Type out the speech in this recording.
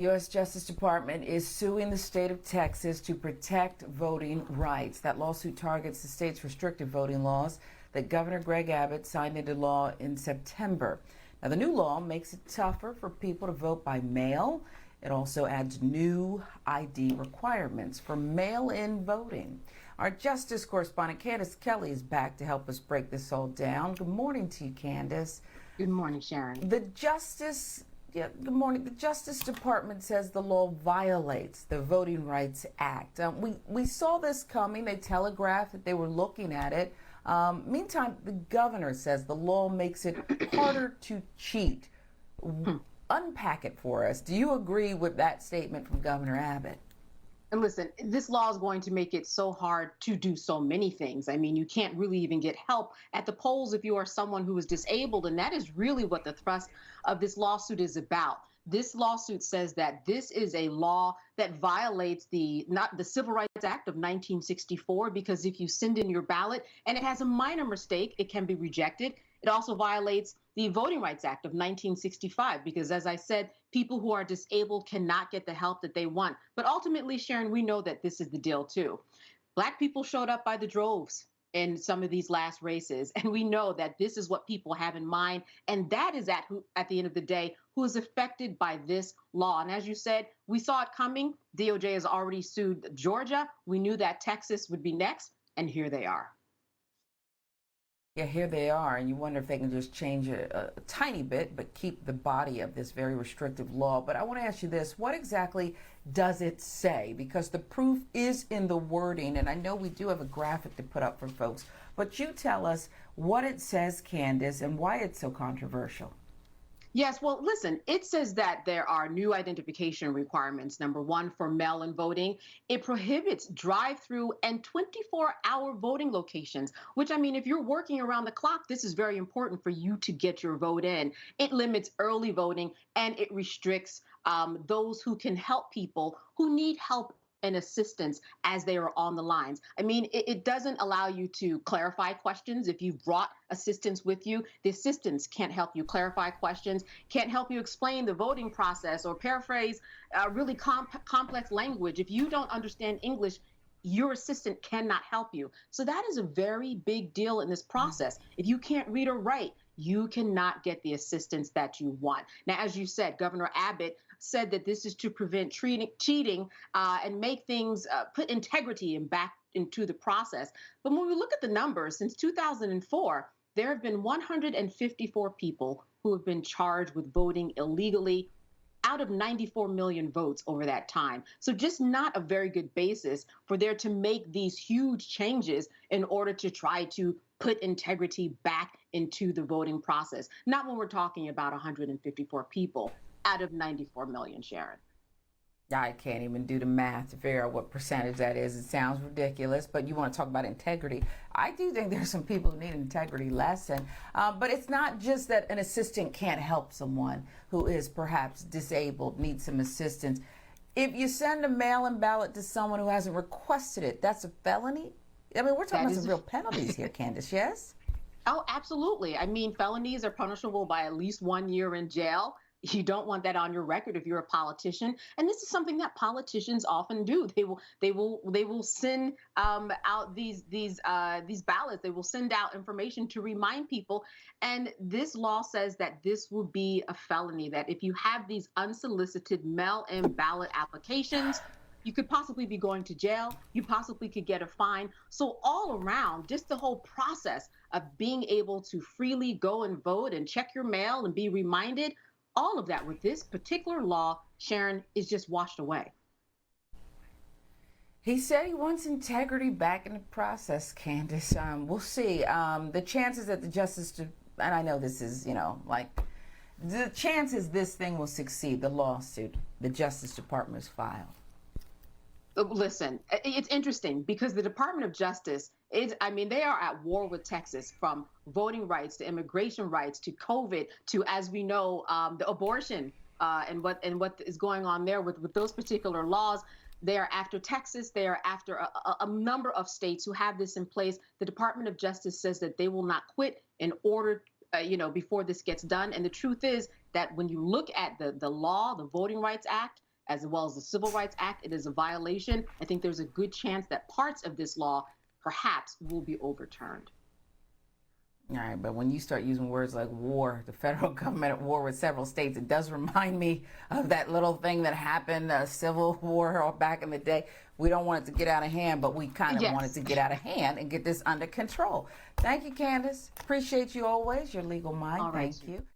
U.S. Justice Department is suing the state of Texas to protect voting rights. That lawsuit targets the state's restrictive voting laws that Governor Greg Abbott signed into law in September. Now, the new law makes it tougher for people to vote by mail. It also adds new ID requirements for mail-in voting. Our justice correspondent, Candace Kelley, is back to help us break this all down. Good morning to you, Candace. Good morning, Sharon. Good morning. The Justice Department says the law violates the Voting Rights Act. We saw this coming. They telegraphed that they were looking at it. Meantime, the governor says the law makes it harder to cheat. Unpack it for us. Do you agree with that statement from Governor Abbott? And listen, this law is going to make it so hard to do so many things. I mean, you can't really even get help at the polls if you are someone who is disabled. And that is really what the thrust of this lawsuit is about. This lawsuit says that this is a law that violates not the Civil Rights Act of 1964, because if you send in your ballot and it has a minor mistake, it can be rejected. It also violates the Voting Rights Act of 1965, because, as I said, people who are disabled cannot get the help that they want. But ultimately, Sharon, we know that this is the deal, too. Black people showed up by the droves in some of these last races, and we know that this is what people have in mind, and that is at the end of the day, who is affected by this law. And as you said, we saw it coming. DOJ has already sued Georgia. We knew that Texas would be next, and here they are. Yeah, here they are, and you wonder if they can just change it a tiny bit, but keep the body of this very restrictive law. But I want to ask you this, what exactly does it say? Because the proof is in the wording, and I know we do have a graphic to put up for folks, but you tell us what it says, Candace, and why it's so controversial. Yes, well, listen, it says that there are new identification requirements. Number one, for mail-in voting. It prohibits drive-through and 24-hour voting locations, which, I mean, if you're working around the clock, this is very important for you to get your vote in. It limits early voting, and it restricts those who can help people who need help and assistance as they are on the lines. I mean, it doesn't allow you to clarify questions. If you've brought assistants with you, the assistants can't help you clarify questions, can't help you explain the voting process or paraphrase really complex language. If you don't understand English, your assistant cannot help you. So that is a very big deal in this process. If you can't read or write, you cannot get the assistance that you want. Now, as you said, Governor Abbott said that this is to prevent cheating and make things, put integrity back into the process. But when we look at the numbers, since 2004, there have been 154 people who have been charged with voting illegally out of 94 million votes over that time. So just not a very good basis for there to make these huge changes in order to try to put integrity back into the voting process. Not when we're talking about 154 people out of 94 million, Sharon. I can't even do the math to figure out what percentage that is. It sounds ridiculous, but you want to talk about integrity. I do think there's some people who need an integrity lesson, but it's not just that an assistant can't help someone who is perhaps disabled, needs some assistance. If you send a mail-in ballot to someone who hasn't requested it, that's a felony? I mean, we're talking about some real penalties here, Candace, yes? Oh, absolutely. I mean, felonies are punishable by at least 1 year in jail. You don't want that on your record if you're a politician, and this is something that politicians often do. They will send out these ballots. They will send out information to remind people, and this law says that this will be a felony. That if you have these unsolicited mail-in ballot applications, you could possibly be going to jail. You possibly could get a fine. So all around, just the whole process of being able to freely go and vote and check your mail and be reminded. All of that with this particular law, Sharon, is just washed away. He said he wants integrity back in the process, Candace. We'll see. The chances that and I know this is, the chances this thing will succeed, the lawsuit the Justice Department has filed. Listen, it's interesting because the Department of Justice they are at war with Texas, from voting rights to immigration rights to COVID to, as we know, the abortion and what is going on there with those particular laws. They are after Texas. They are after a number of states who have this in place. The Department of Justice says that they will not quit in order, before this gets done. And the truth is that when you look at the law, the Voting Rights Act, as well as the Civil Rights Act, it is a violation. I think there's a good chance that parts of this law perhaps will be overturned. All right, but when you start using words like war, the federal government at war with several states, it does remind me of that little thing that happened, Civil War back in the day. We don't want it to get out of hand, but we kind of want it to get out of hand and get this under control. Thank you, Candace. Appreciate you always, your legal mind. All right. Thank you.